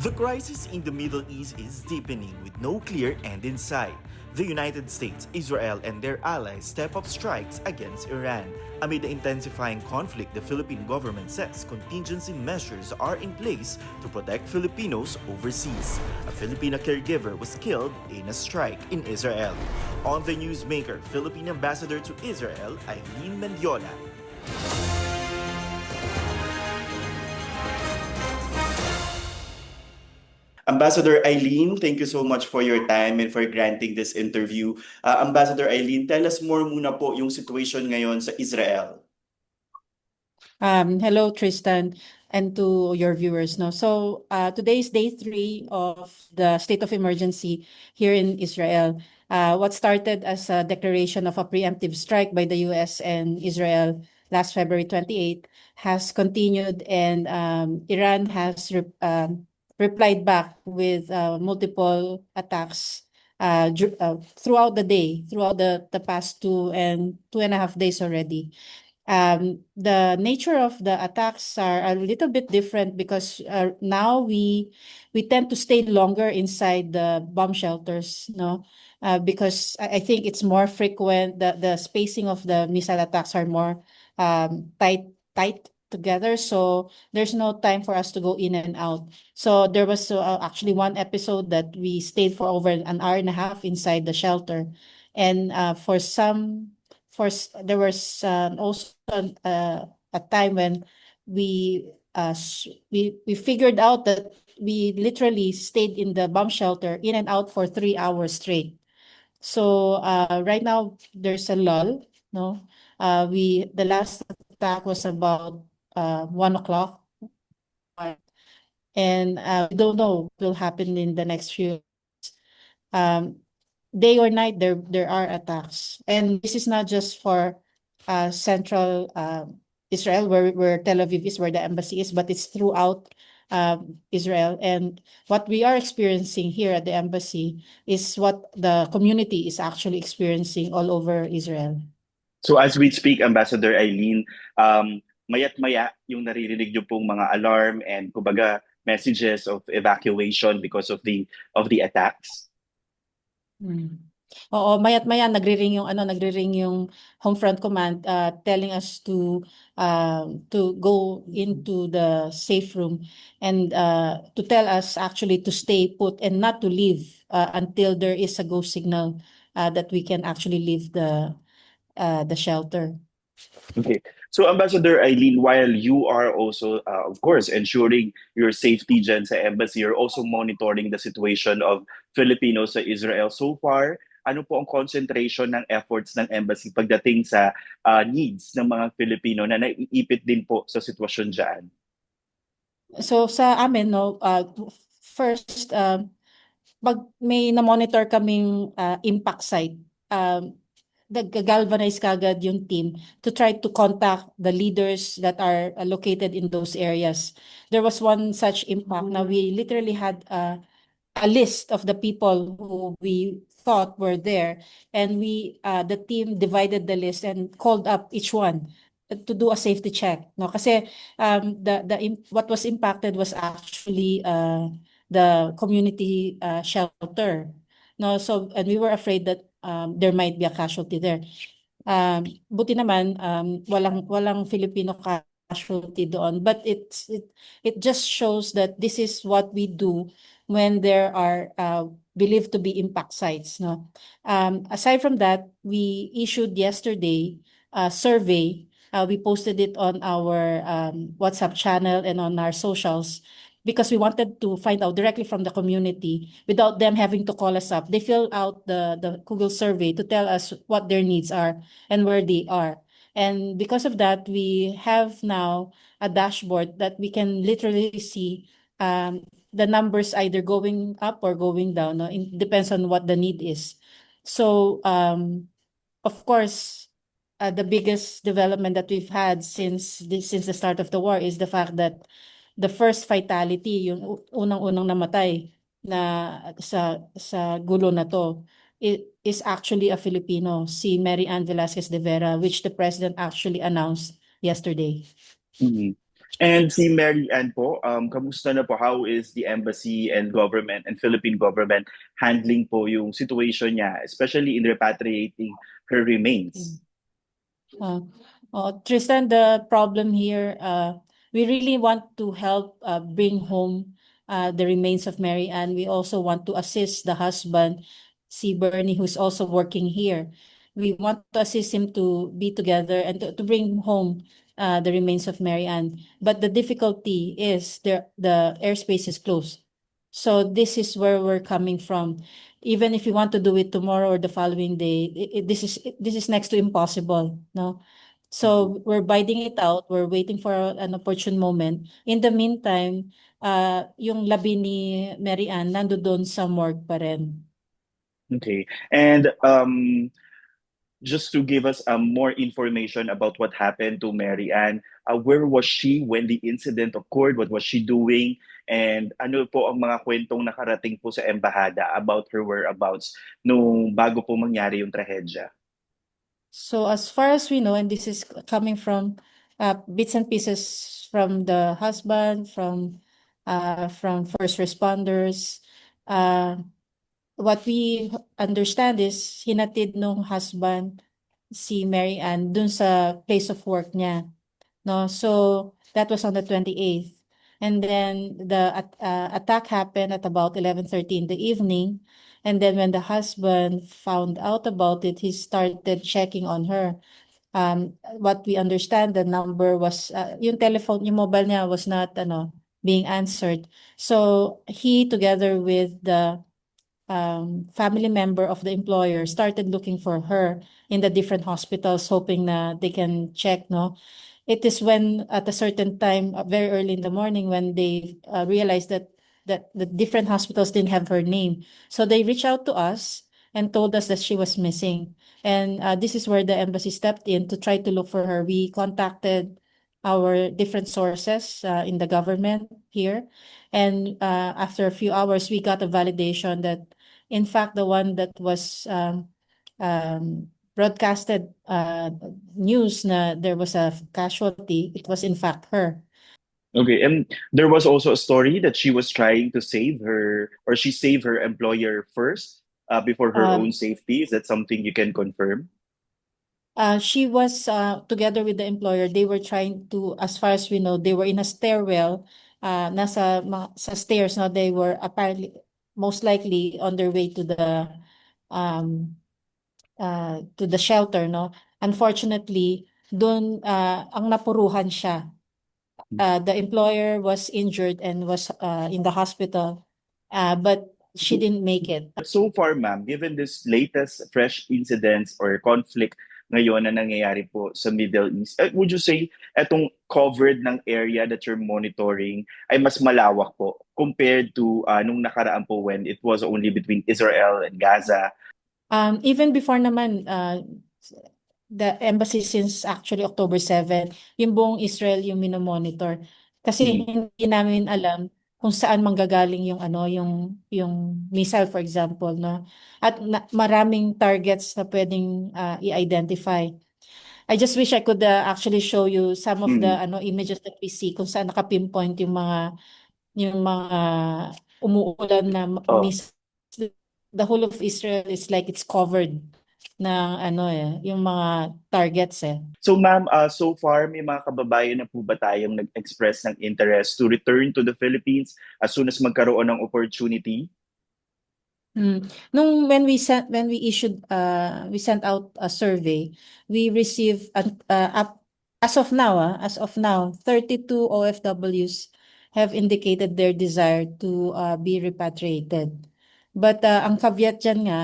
The crisis in the Middle East is deepening with no clear end in sight. The United States, Israel, and their allies step up strikes against Iran. Amid the intensifying conflict, the Philippine government says contingency measures are in place to protect Filipinos overseas. A Filipino caregiver was killed in a strike in Israel. On the Newsmaker, Philippine Ambassador to Israel, Eileen Mendiola. Ambassador Eileen, thank you so much for your time and for granting this interview. Ambassador Eileen, tell us more muna po yung situation ngayon sa Israel. Hello, Tristan, and to your viewers. No, so today is day 3 of the state of emergency here in Israel. What started as a declaration of a preemptive strike by the U.S. and Israel last February 28 has continued, and Iran has replied back with multiple attacks throughout the day, throughout the past 2.5 days already. The nature of the attacks are a little bit different because now we tend to stay longer inside the bomb shelters, no, because I think it's more frequent. The spacing of the missile attacks are more tight together, so there's no time for us to go in and out. So there was actually one episode that we stayed for over an hour and a half inside the shelter, and there was also a time when we figured out that we literally stayed in the bomb shelter in and out for 3 hours straight. So right now there's a lull. No, the last attack was about 1 o'clock, and we don't know what will happen in the next few. Day or night, there are attacks, and this is not just for central Israel, where Tel Aviv is, where the embassy is, but it's throughout Israel. And what we are experiencing here at the embassy is what the community is actually experiencing all over Israel. So as we speak, Ambassador Eileen, mayat maya yung naririnig niyo pong mga alarm and kumbaga messages of evacuation because of the attacks. Oo, maya't-maya nagre-ring yung home front command telling us to go into the safe room, and to tell us actually to stay put and not to leave until there is a go signal that we can actually leave the shelter. Okay. So Ambassador Eileen, while you are also, of course, ensuring your safety dyan sa embassy, you're also monitoring the situation of Filipinos sa Israel. So far, ano po ang concentration ng efforts ng embassy pagdating sa needs ng mga Filipino na naiipit din po sa sitwasyon dyan? So sa amin, no, first, pag may na-monitor kaming impact site, nag-galvanize kagad yung team to try to contact the leaders that are located in those areas. There was one such impact. Now we literally had a list of the people who we thought were there, and the team divided the list and called up each one to do a safety check. No, kasi what was impacted was actually the community shelter. No, so, and we were afraid that there might be a casualty there. Buti naman walang Filipino casualty doon, but it just shows that this is what we do when there are believed to be impact sites. No, aside from that, we issued yesterday a survey. We posted it on our WhatsApp channel and on our socials, because we wanted to find out directly from the community without them having to call us up. They fill out the Google survey to tell us what their needs are and where they are. And because of that, we have now a dashboard that we can literally see the numbers either going up or going down. No? It depends on what the need is. So, of course, the biggest development that we've had since the start of the war is the fact that the first fatality, yung unang-unang namatay na sa gulo na to, is actually a Filipino, si Mary Ann Velasquez de Vera, which the president actually announced yesterday. Mhm. And si Mary Ann po, kamusta na po? How is the embassy and government and Philippine government handling po yung situation niya, especially in repatriating her remains? Uh, Tristan, the problem here, we really want to help bring home the remains of Mary Ann. We also want to assist the husband, see Bernie, who's also working here. We want to assist him to be together and to bring home the remains of Mary Ann. But the difficulty is the airspace is closed. So this is where we're coming from. Even if you want to do it tomorrow or the following day, this is next to impossible, no? Mhm. So we're biding it out. We're waiting for an opportune moment. In the meantime, yung labi ni Mary Ann nandoon sa morgue pa rin. Okay. And just to give us more information about what happened to Mary Ann, where was she when the incident occurred? What was she doing? And ano po ang mga kwentong nakarating po sa embahada about her whereabouts nung bago po mangyari yung trahedya? So as far as we know, and this is coming from bits and pieces from the husband, from first responders, uh, what we understand is hinatid nung husband si Mary Ann dun sa place of work niya. No, so that was on the 28th. And then the attack happened at about 11:30 in the evening. And then when the husband found out about it, he started checking on her. What we understand, the number was, yung telephone, yung mobile niya was not, being answered. So he, together with the family member of the employer, started looking for her in the different hospitals, hoping na they can check, no? It is when at a certain time, very early in the morning, when they realized that the different hospitals didn't have her name. So they reached out to us and told us that she was missing. And this is where the embassy stepped in to try to look for her. We contacted our different sources in the government here. And after a few hours, we got a validation that, in fact, the one that was broadcasted news na there was a casualty, it was in fact her. Okay, and there was also a story that she was trying to save her, or she saved her employer first, before her own Um, safety. Is that something you can confirm? she was together with the employer. They were trying to, as far as we know, they were in a stairwell. Sa stairs. No, they were apparently most likely on their way um, to the shelter. No, unfortunately, doon ang napuruhan siya. The employer was injured and was in the hospital, but she So, didn't make it. so far, ma'am, given this latest fresh incidents or conflict ngayon na nangyayari po sa Middle East, would you say etong covered ng area that you're monitoring ay mas malawak po compared to nung nakaraan po when it was only between Israel and Gaza? Even before naman, the embassy since actually October 7, yung buong Israel yung minomonitor. Kasi Mhm. hindi namin alam kung saan manggagaling yung yung missile, for example, no? At maraming targets na pwedeng i-identify. I just wish I could actually show you some of the Mhm. images that we see kung saan naka-pinpoint yung mga umuulan na Oh. miss. The whole of Israel is like it's covered ng yung mga targets eh. So ma'am, so far may mga kababayan na po ba tayong nag-express ng interest to return to the Philippines as soon as magkaroon ng opportunity? Hmm. Nung when we issued we sent out a survey, we received up as of now 32 OFWs have indicated their desire to be repatriated. But ang caveat diyan nga,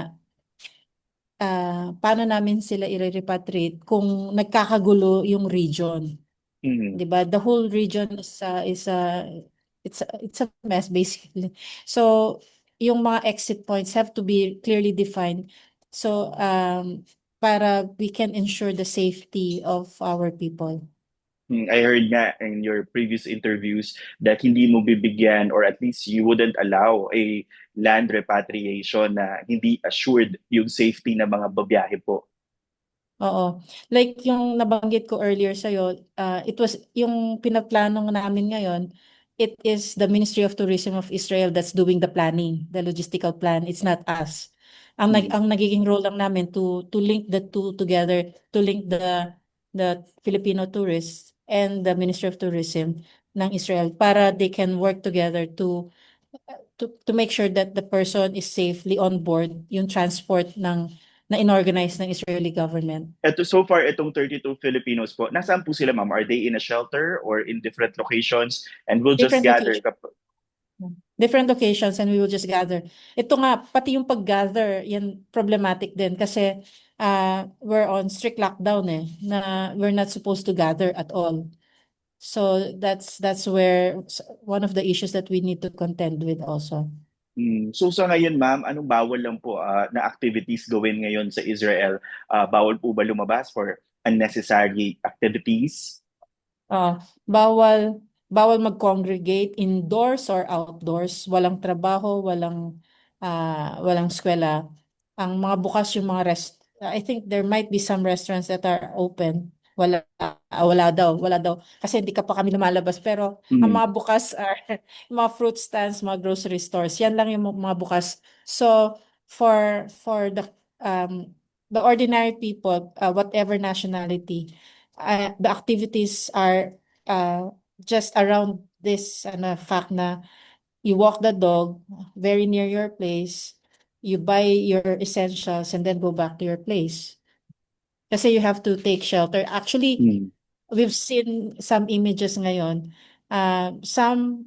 paano namin sila i-repatriate kung nagkakagulo yung region, Mhm. 'di ba? The whole region it's a mess basically. So yung mga exit points have to be clearly defined. So para we can ensure the safety of our people. I heard nga in your previous interviews that hindi mo bibigyan or at least you wouldn't allow a land repatriation na hindi assured yung safety ng mga babiyahe po. Oo. Like yung nabanggit ko earlier sa'yo, it was yung pinaplano namin ngayon, it is the Ministry of Tourism of Israel that's doing the planning, the logistical plan. It's not us. Mm. Ang nagiging role lang namin to link the two together, to link the Filipino tourists and the Ministry of Tourism ng Israel para they can work together to make sure that the person is safely on board yung transport na inorganize ng Israeli government. Ito, so far, itong 32 Filipinos po, nasaan po sila, ma'am? Are they in a shelter or in different locations? And we'll just Different gather. locations. Different locations and we will just gather. Ito nga, pati yung pag-gather, yan problematic din kasi we're on strict lockdown na we're not supposed to gather at all. So that's where one of the issues that we need to contend with also. So sa ngayon, ma'am, anong bawal lang po na activities gawin ngayon sa Israel? Bawal po ba lumabas for unnecessary activities? Ah, bawal mag-congregate indoors or outdoors, walang trabaho, walang eskwela. Ang mga bukas yung mga I think there might be some restaurants that are open. Wala daw kasi hindi ka pa kami lumalabas pero ang Mm. mga bukas are mga fruit stands, mga grocery stores. Yan lang yung mga bukas. So for the ordinary people, whatever nationality, the activities are just around this fact na you walk the dog very near your place, you buy your essentials and then go back to your place. Kasi you have to take shelter. Actually, Mm. we've seen some images ngayon. Some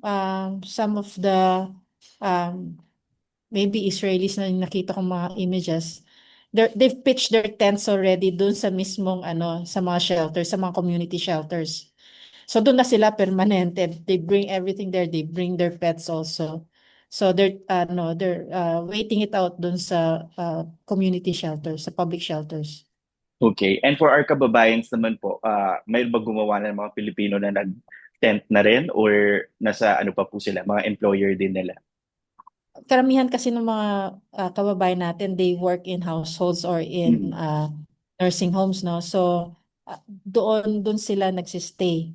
of the um, maybe Israelis na yung nakita kong mga images, they've pitched their tents already dun sa mismong sa mga shelters, sa mga community shelters. So doon na sila permanente. They bring everything there. They bring their pets also. So they're waiting it out doon sa community shelters, sa public shelters. Okay. And for our kababayans naman po, may ba gumawa ng mga Pilipino na nag-tent na rin or nasa ano pa po sila, mga employer din nila? Karamihan kasi ng mga kababayan natin, they work in households or in Mm. nursing homes, no? So doon sila nagsistay.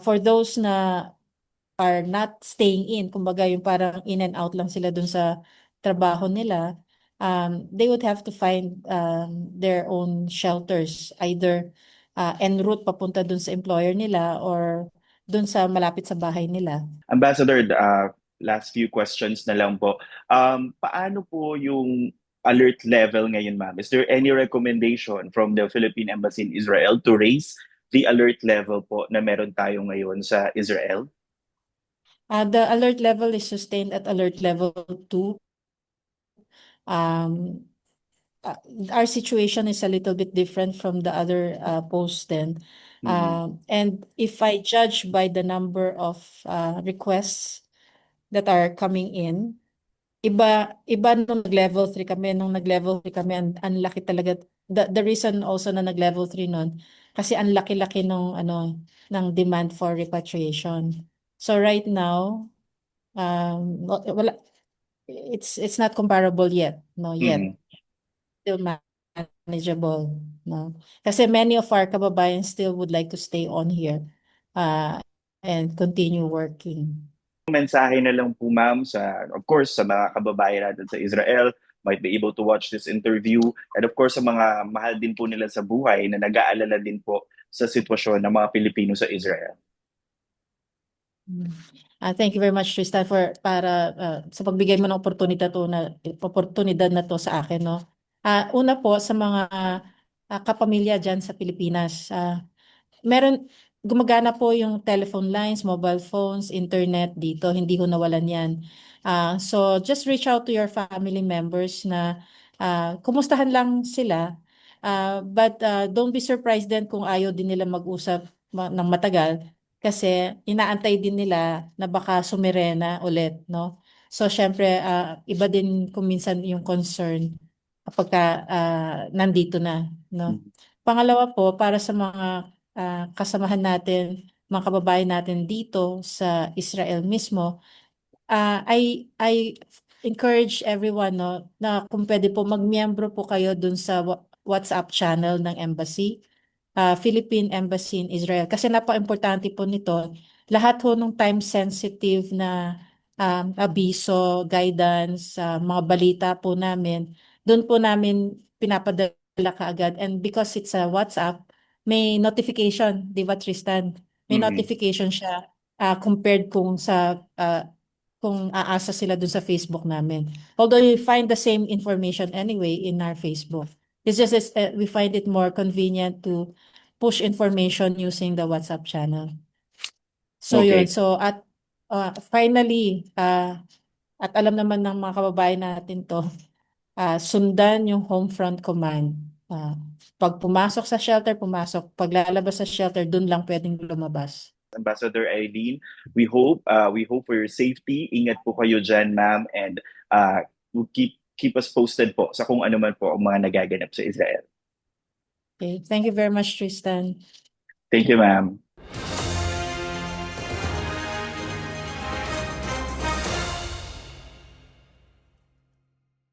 For those na are not staying in, kumbaga yung parang in and out lang sila dun sa trabaho nila, they would have to find their own shelters, either en route papunta dun sa employer nila or dun sa malapit sa bahay nila. Ambassador, last few questions na lang po. Paano po yung alert level ngayon, ma'am? Is there any recommendation from the Philippine Embassy in Israel to raise the alert level po na meron tayo ngayon sa Israel? The alert level is sustained at alert level 2. Um, uh, our situation is a little bit different from the other posts then. Mm. And if I judge by the number of requests that are coming in, iba nung nag-level 3 kami, ang laki talaga. The reason also na nag-level 3 nun, kasi ang laki-laki ng demand for repatriation. So right now, wala, it's not comparable yet, no, yet. Mm. Still manageable, no? Kasi many of our kababayan still would like to stay on here uh, and continue working. Mensahe na lang po, ma'am, sa, of course, sa mga kababayan natin sa Israel, might be able to watch this interview. And of course, sa mga mahal din po nila sa buhay na nag-aalala din po sa sitwasyon ng mga Pilipino sa Israel. Mm. Thank you very much, Tristan, sa pagbigay mo ng oportunidad na to sa akin, no. Una po sa mga kapamilya diyan sa Pilipinas, meron gumagana po yung telephone lines, mobile phones, internet dito, hindi ho nawalan 'yan. So just reach out to your family members na kumustahan lang sila. But don't be surprised din kung ayaw din nila mag-usap ng matagal kasi inaantay din nila na baka sumirena ulit, no? So syempre iba din kung minsan yung concern kapag nandito na, no? Mm. Pangalawa po, para sa mga kasamahan natin, mga kababayan natin dito sa Israel mismo, I encourage everyone, no, na kung pwede po magmiyembro po kayo dun sa WhatsApp channel ng embassy, Philippine Embassy in Israel. Kasi napaka-importante po nito, lahat ho nung time-sensitive na abiso, guidance, mga balita po namin, doon po namin pinapadala kaagad. And because it's a WhatsApp, may notification, di ba Tristan? May Mm-mm. notification siya compared kung aasa sila dun sa Facebook namin. Although you find the same information anyway in our Facebook. It's just we find it more convenient to push information using the WhatsApp channel. So yun. Okay. So at finally, at alam naman ng mga kababayan natin to, sundan yung home front command. Pag pumasok sa shelter, pumasok. Pag lalabas sa shelter, dun lang pwedeng lumabas. Ambassador Eileen, we hope for your safety. Ingat po kayo dyan, ma'am, and keep us posted po sa kung ano man po ang mga nagaganap sa Israel. Okay. Thank you very much, Tristan. Thank you, ma'am.